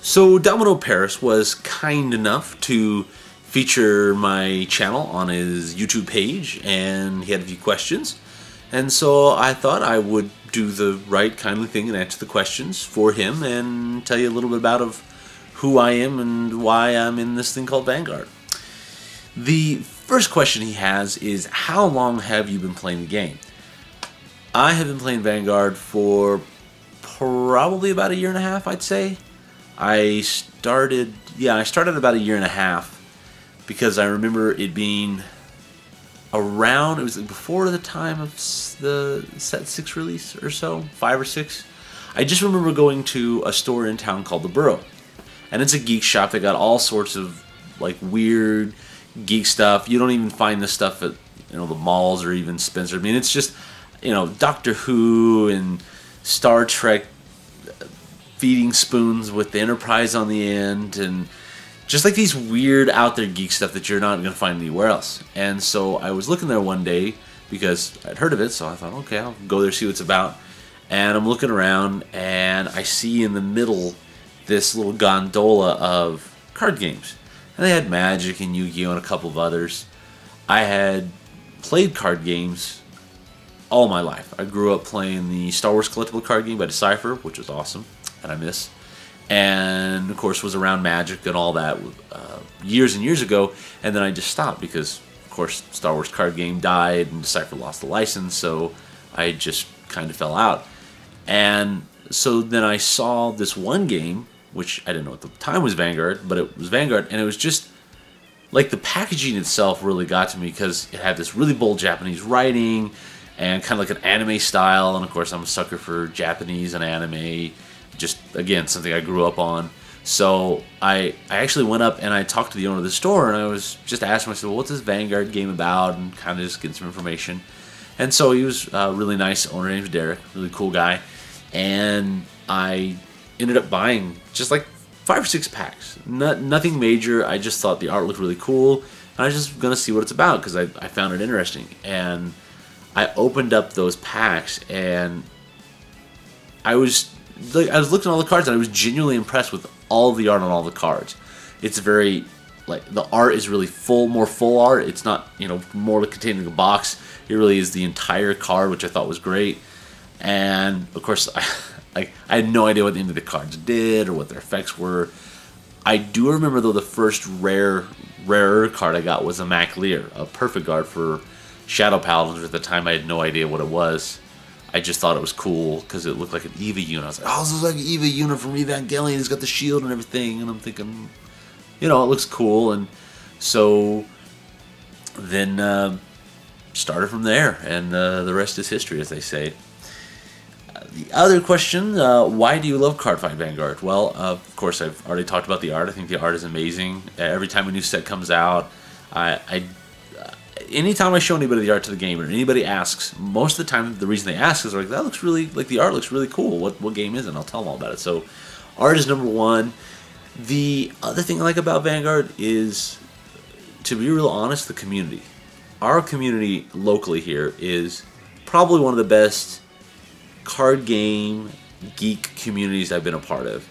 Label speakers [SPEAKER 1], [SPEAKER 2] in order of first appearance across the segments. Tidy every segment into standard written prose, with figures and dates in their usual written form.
[SPEAKER 1] So Domino Paris was kind enough to feature my channel on his YouTube page, and he had a few questions. And so I thought I would do the right kindly thing and answer the questions for him and tell you a little bit about who I am and why I'm in this thing called Vanguard. The first question he has is, how long have you been playing the game? I have been playing Vanguard for probably about a year and a half, I'd say. I started about a year and a half because I remember it being around, it was before the time of the Set 6 release or so, 5 or 6. I just remember going to a store in town called The Borough. And it's a geek shop. They got all sorts of like weird geek stuff. You don't even find this stuff at the malls or even Spencer. I mean, it's just Doctor Who and Star Trek feeding spoons with the Enterprise on the end, and just like these weird out there geek stuff that you're not going to find anywhere else. And so I was looking there one day because I'd heard of it, so I thought, okay, I'll go there, see what it's about. And I'm looking around, and I see in the middle this little gondola of card games. And they had Magic and Yu-Gi-Oh! And a couple of others. I had played card games all my life. I grew up playing the Star Wars collectible card game by Decipher, which was awesome, and I miss. And of course was around Magic and all that years and years ago, and then I just stopped because, of course, Star Wars card game died and Decipher lost the license, so I just kind of fell out. And so then I saw this one game, which I didn't know at the time was Vanguard, but it was Vanguard, and it was just like the packaging itself really got to me because it had this really bold Japanese writing and kind of like an anime style, and of course I'm a sucker for Japanese and anime, just again something I grew up on. So I actually went up and I talked to the owner of the store, and I was just asking myself, well, what's this Vanguard game about, and kind of just getting some information. And so he was really nice. Owner name's Derek, really cool guy, and I ended up buying just like 5 or 6 packs. Nothing major. I just thought the art looked really cool, and I was just gonna see what it's about because I found it interesting. And I opened up those packs, and I was looking at all the cards, and I was genuinely impressed with all the art on all the cards. It's very, like, the art is really more full art. It's not, more contained in a box. It really is the entire card, which I thought was great. And of course, I had no idea what any of the cards did or what their effects were. I do remember, though, the first rarer card I got was a Mac Lear, a perfect guard for Shadow Paladins. At the time, I had no idea what it was. I just thought it was cool because it looked like an Eva unit. I was like, oh, this is like an Eva unit from Evangelion. It's got the shield and everything. And I'm thinking, it looks cool. And so then started from there. And the rest is history, as they say. The other question, why do you love Cardfight Vanguard? Well, of course, I've already talked about the art. I think the art is amazing. Every time a new set comes out, anytime I show anybody the art to the game, or anybody asks, most of the time the reason they ask is like, that looks really, like, the art looks really cool. What game is it? And I'll tell them all about it. So art is number one. The other thing I like about Vanguard is, to be real honest, the community. Our community locally here is probably one of the best card game geek communities I've been a part of.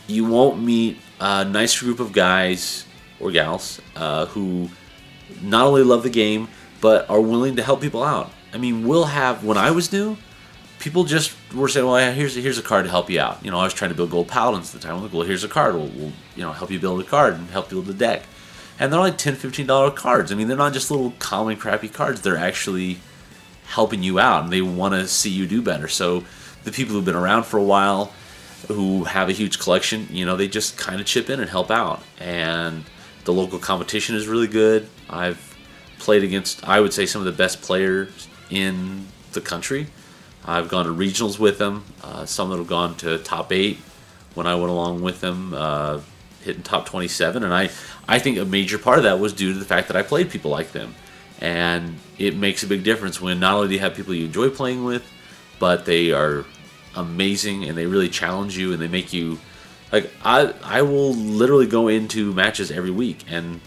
[SPEAKER 1] You won't meet a nice group of guys or gals who not only love the game but are willing to help people out. I mean, when I was new, people just were saying, well, here's a card to help you out. I was trying to build gold paladins at the time. I'm like, well, here's a card. We'll help you build a card and help build the deck. And they're like $10, $15 cards. I mean, they're not just little common crappy cards. They're actually helping you out, and they want to see you do better. So the people who've been around for a while, who have a huge collection, they just kind of chip in and help out. And the local competition is really good. I've played against, I would say, some of the best players in the country. I've gone to regionals with them. Some that have gone to top 8 when I went along with them, hitting top 27. And I think a major part of that was due to the fact that I played people like them. And it makes a big difference when not only do you have people you enjoy playing with, but they are amazing and they really challenge you and they make you, like, I will literally go into matches every week and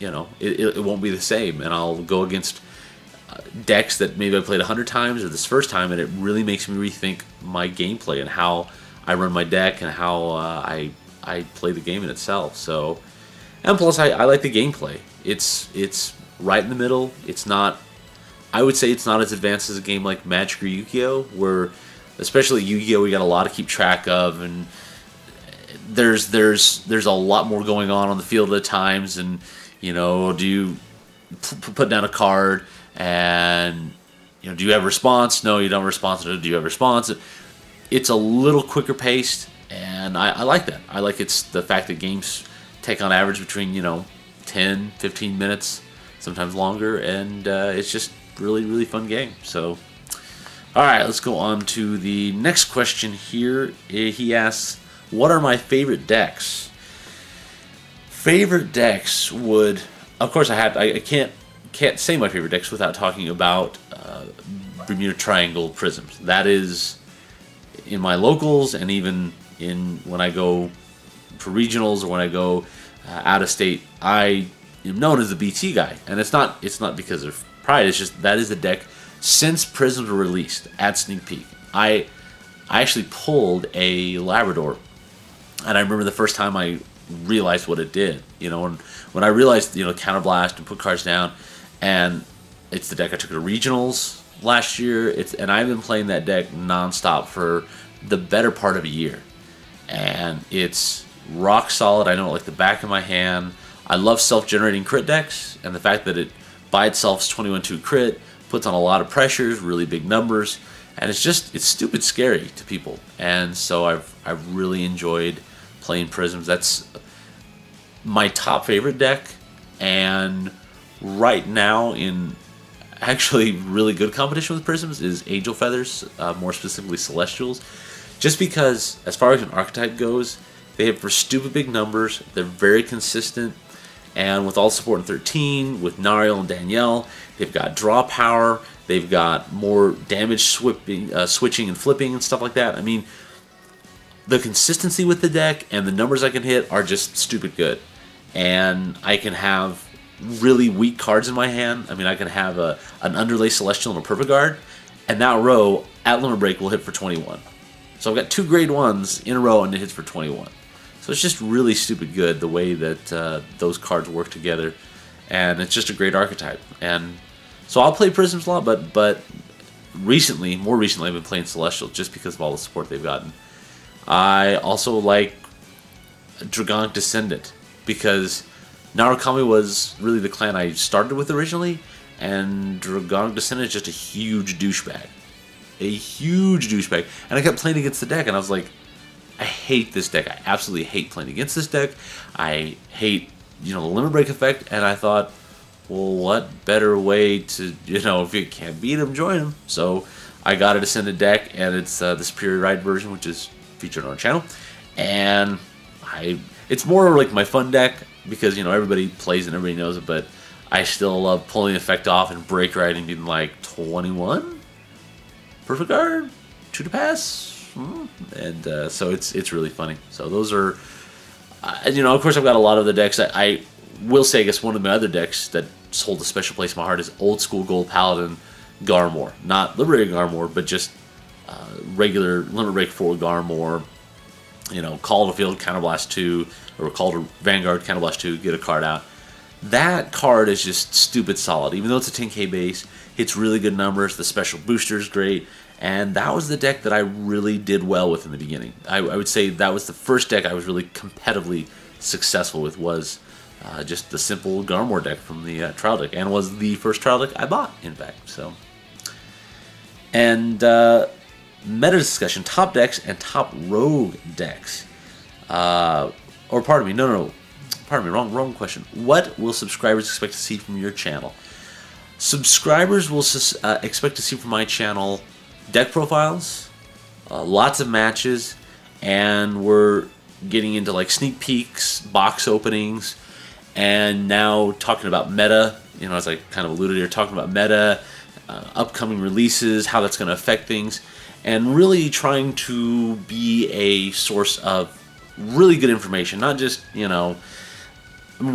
[SPEAKER 1] it won't be the same, and I'll go against decks that maybe I played 100 times or this first time, and it really makes me rethink my gameplay and how I run my deck and how I play the game in itself. So, and plus I like the gameplay. It's right in the middle. It's not. I would say it's not as advanced as a game like Magic or Yu-Gi-Oh, where especially Yu-Gi-Oh we got a lot to keep track of, and there's a lot more going on the field at times, and do you put down a card and do you have a response? No, you don't have a response. Do you have a response? It's a little quicker paced, and I like that. I like it's the fact that games take on average between 10, 15 minutes, sometimes longer, and it's just really fun game. So, all right, let's go on to the next question here. He asks, what are my favorite decks? Favorite decks would, of course, I can't say my favorite decks without talking about Bermuda Triangle Prisms. That is in my locals, and even when I go for regionals or when I go out of state, I am known as the BT guy, and it's not because of pride. It's just that is the deck since Prisms were released at Sneak Peek. I actually pulled a Labrador, and I remember the first time I realized what it did. When I realized counterblast and put cards down, and it's the deck I took to regionals last year. And I've been playing that deck nonstop for the better part of a year, and it's rock solid. I know it like the back of my hand. I love self-generating crit decks, and the fact that it by itself is 21-2 crit, puts on a lot of pressures, really big numbers, and it's stupid scary to people. And so I've really enjoyed playing Prisms. That's my top favorite deck, and right now in actually really good competition with Prisms is Angel Feathers, more specifically Celestials, just because as far as an archetype goes, they have for stupid big numbers, they're very consistent. And with all support in 13, with Nariel and Danielle, they've got draw power, they've got more damage switching and flipping and stuff like that. I mean, the consistency with the deck and the numbers I can hit are just stupid good. And I can have really weak cards in my hand. I mean, I can have an Underlay Celestial and a Perfect Guard, and that row at Limit Break will hit for 21. So I've got 2 grade 1s in a row and it hits for 21. So it's just really stupid good the way that those cards work together, and it's just a great archetype. And so I'll play Prisms a lot, but more recently I've been playing Celestial just because of all the support they've gotten. I also like Dragonic Descendant because Narukami was really the clan I started with originally, and Dragonic Descendant is just a huge douchebag. A huge douchebag. And I kept playing against the deck, and I was like, I hate this deck. I absolutely hate playing against this deck. I hate, the Limit Break effect, and I thought, well, what better way to, if you can't beat him, join him. So I got a Descendant deck, and it's the Superior Ride version, which is featured on our channel. And it's more like my fun deck, because, everybody plays it and everybody knows it, but I still love pulling the effect off and break riding, being like 21? Perfect Guard? 2 to pass? And so it's really funny. So those are, of course I've got a lot of the decks. I will say, I guess one of my other decks that hold a special place in my heart is Old School Gold Paladin Garmor. Not Liberated Garmor, but just regular Limit Break 4 Garmor. Call to Field, Counterblast 2, or Call to Vanguard, Counterblast 2, get a card out. That card is just stupid solid. Even though it's a 10k base, hits really good numbers, the special booster is great, and that was the deck that I really did well with in the beginning. I would say that was the first deck I was really competitively successful with, was just the simple Garmor deck from the trial deck, and was the first trial deck I bought, in fact. So, and meta discussion, top decks and top rogue decks. Or pardon me, pardon me, wrong question. What will subscribers expect to see from your channel? Subscribers will expect to see from my channel deck profiles, lots of matches, and we're getting into like sneak peeks, box openings, and now talking about meta, as I kind of alluded here, talking about meta, upcoming releases, how that's going to affect things, and really trying to be a source of really good information, not just, we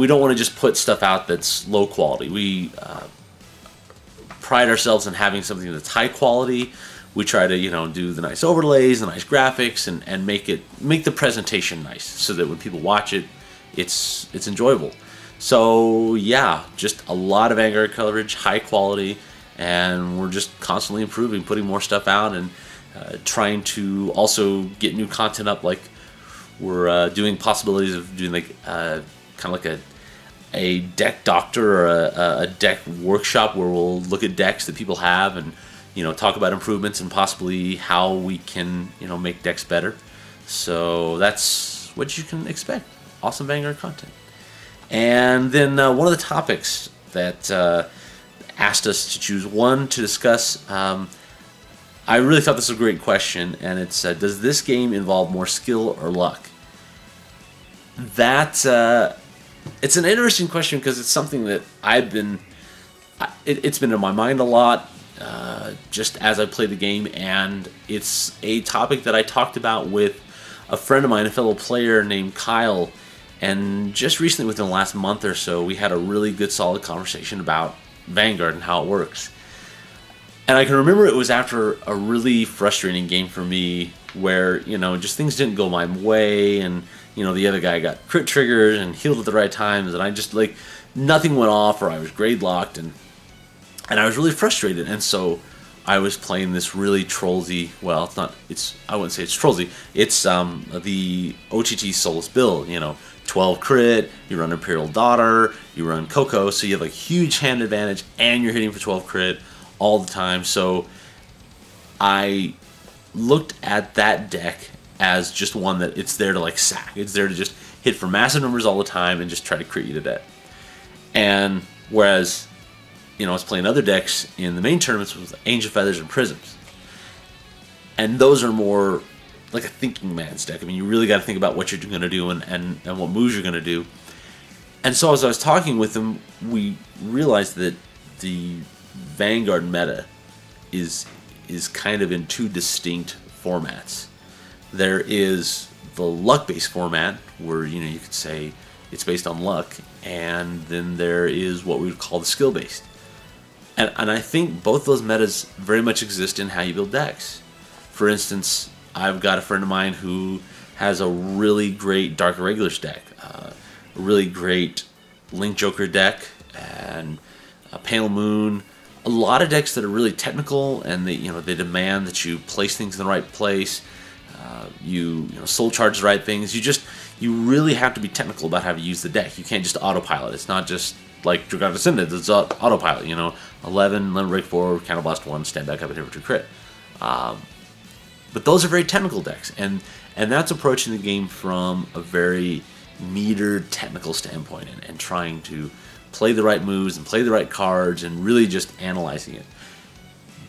[SPEAKER 1] don't want to just put stuff out that's low quality. We pride ourselves in having something that's high quality, we try to, you know, do the nice overlays, the nice graphics, and make the presentation nice so that when people watch it, it's enjoyable. So yeah, just a lot of Vanguard coverage, high quality, and we're just constantly improving, putting more stuff out, and trying to also get new content up. Like we're doing possibilities of doing like kind of like a deck doctor or a deck workshop where we'll look at decks that people have and, you know, talk about improvements and possibly how we can, you know, make decks better. So that's what you can expect. Awesome Vanguard content. And then one of the topics that asked us to choose one to discuss, I really thought this was a great question, and it's does this game involve more skill or luck? That it's an interesting question because it's something that it's been in my mind a lot just as I play the game, and it's a topic that I talked about with a friend of mine, a fellow player named Kyle, and just recently within the last month or so we had a really good solid conversation about Vanguard and how it works. And I can remember it was after a really frustrating game for me where, you know, just things didn't go my way, and, you know, the other guy got crit triggers and healed at the right times, and I just, like, nothing went off, or I was grade locked, and I was really frustrated. And so I was playing this really trollsy, well, I wouldn't say it's trollsy, it's the OTT Solus build, you know, 12 crit, you run Imperial Daughter, you run Coco, so you have a huge hand advantage, and you're hitting for 12 crit all the time. So I looked at that deck as just one that it's there to like sack. It's there to just hit for massive numbers all the time and just try to crit you to death. And whereas, you know, I was playing other decks in the main tournaments with Angel Feathers and Prisms. And those are more like a thinking man's deck. I mean, you really got to think about what you're going to do and what moves you're going to do. And so as I was talking with him, we realized that the Vanguard meta is kind of in two distinct formats. There is the luck-based format where, you know, you could say it's based on luck, and then there is what we would call the skill-based. And I think both those metas very much exist in how you build decks. For instance, I've got a friend of mine who has a really great Dark Irregulars deck, a really great Link Joker deck, and a Pale Moon. A lot of decks that are really technical, and they demand that you place things in the right place. You soul charge the right things. You really have to be technical about how to use the deck. You can't just autopilot. It's not just like Dragatic Descendant. It's autopilot. 11, limit break 4, counterblast 1, stand back up and hit for 2 crit. But those are very technical decks, and that's approaching the game from a very metered technical standpoint, and trying to play the right moves and play the right cards and really just analyzing it.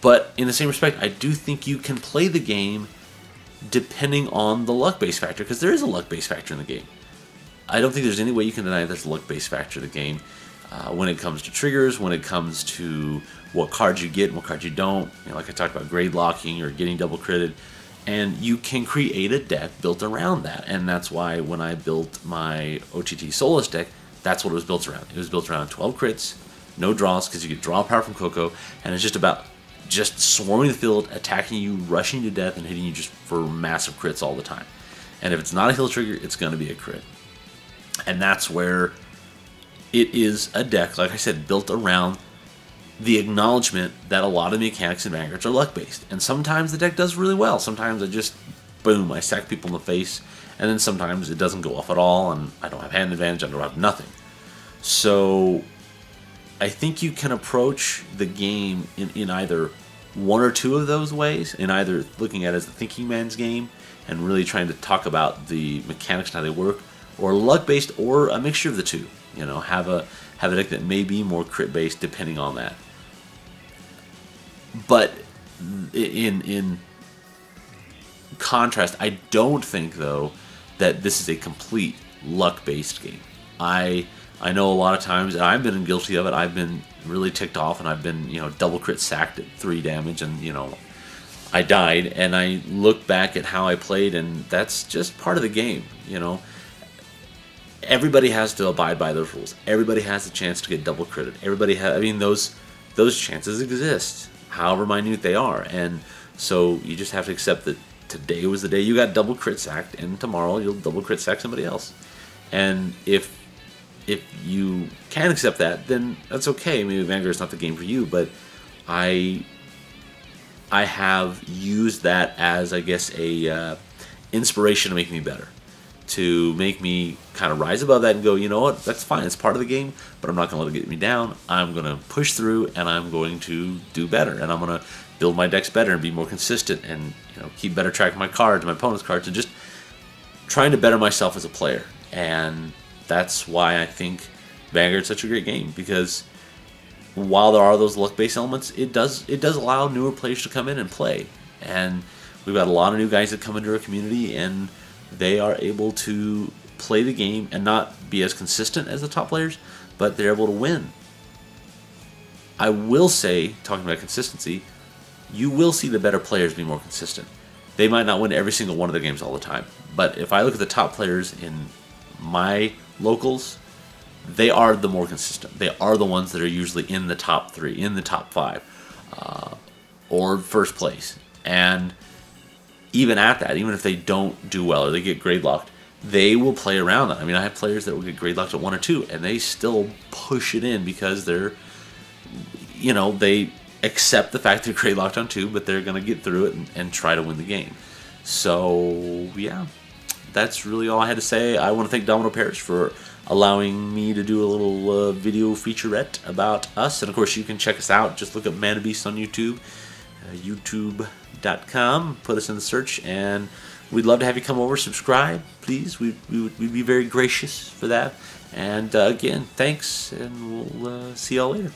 [SPEAKER 1] But in the same respect, I do think you can play the game depending on the luck-based factor, because there is a luck-based factor in the game. I don't think there's any way you can deny there's a luck-based factor in the game when it comes to triggers, when it comes to what cards you get and what cards you don't. Like I talked about grade locking or getting double critted. And you can create a deck built around that. And that's why when I built my OTT Solus deck, that's what it was built around. It was built around 12 crits, no draws, because you get draw power from Coco, and it's just about just swarming the field, attacking you, rushing you to death, and hitting you just for massive crits all the time. And if it's not a heal trigger, it's going to be a crit. And that's where it is a deck, like I said, built around the acknowledgement that a lot of the mechanics in Vanguard are luck-based. And sometimes the deck does really well. Sometimes I just, boom, I sack people in the face. And then sometimes it doesn't go off at all, and I don't have hand advantage, I don't have nothing. So I think you can approach the game in either one or two of those ways, in either looking at it as the thinking man's game and really trying to talk about the mechanics and how they work, or luck-based, or a mixture of the two. Have a deck that may be more crit-based depending on that. But in contrast, I don't think, though, that this is a complete luck-based game. I know a lot of times, and I've been guilty of it, I've been really ticked off, and I've been, double crit sacked at 3 damage, and, I died, and I look back at how I played, and that's just part of the game, Everybody has to abide by those rules. Everybody has the chance to get double critted. Everybody has, those chances exist, however minute they are. And
[SPEAKER 2] So you just have to accept that today was the day you got double crit sacked, and tomorrow you'll double crit sack somebody else. And if you can accept that, then that's okay. Maybe Vanguard's not the game for you, but I have used that as, I guess, a inspiration to make me better, to make me kind of rise above that and go, you know what, that's fine, it's part of the game, but I'm not going to let it get me down. I'm going to push through, and I'm going to do better, and I'm going to build my decks better and be more consistent, and keep better track of my cards, my opponent's cards, and just trying to better myself as a player. And that's why I think Vanguard's such a great game, because while there are those luck-based elements, it does allow newer players to come in and play. And we've got a lot of new guys that come into our community, and they are able to play the game and not be as consistent as the top players, but they're able to win. I will say, talking about consistency, you will see the better players be more consistent. They might not win every single one of the games all the time, but if I look at the top players in my locals, they are the more consistent. They are the ones that are usually in the top 3, in the top 5, or first place. And even at that, even if they don't do well or they get grade locked, they will play around that. I mean, I have players that will get grade locked at 1 or 2, and they still push it in because they're, they accept the fact they're grade locked on 2, but they're going to get through it and try to win the game. So, yeah, that's really all I had to say. I want to thank Domino Parish for allowing me to do a little video featurette about us. And, of course, you can check us out. Just look up Manabeast on YouTube, youtube.com. Put us in the search, and we'd love to have you come over, subscribe, please. We'd be very gracious for that. And, again, thanks, and we'll see y'all later.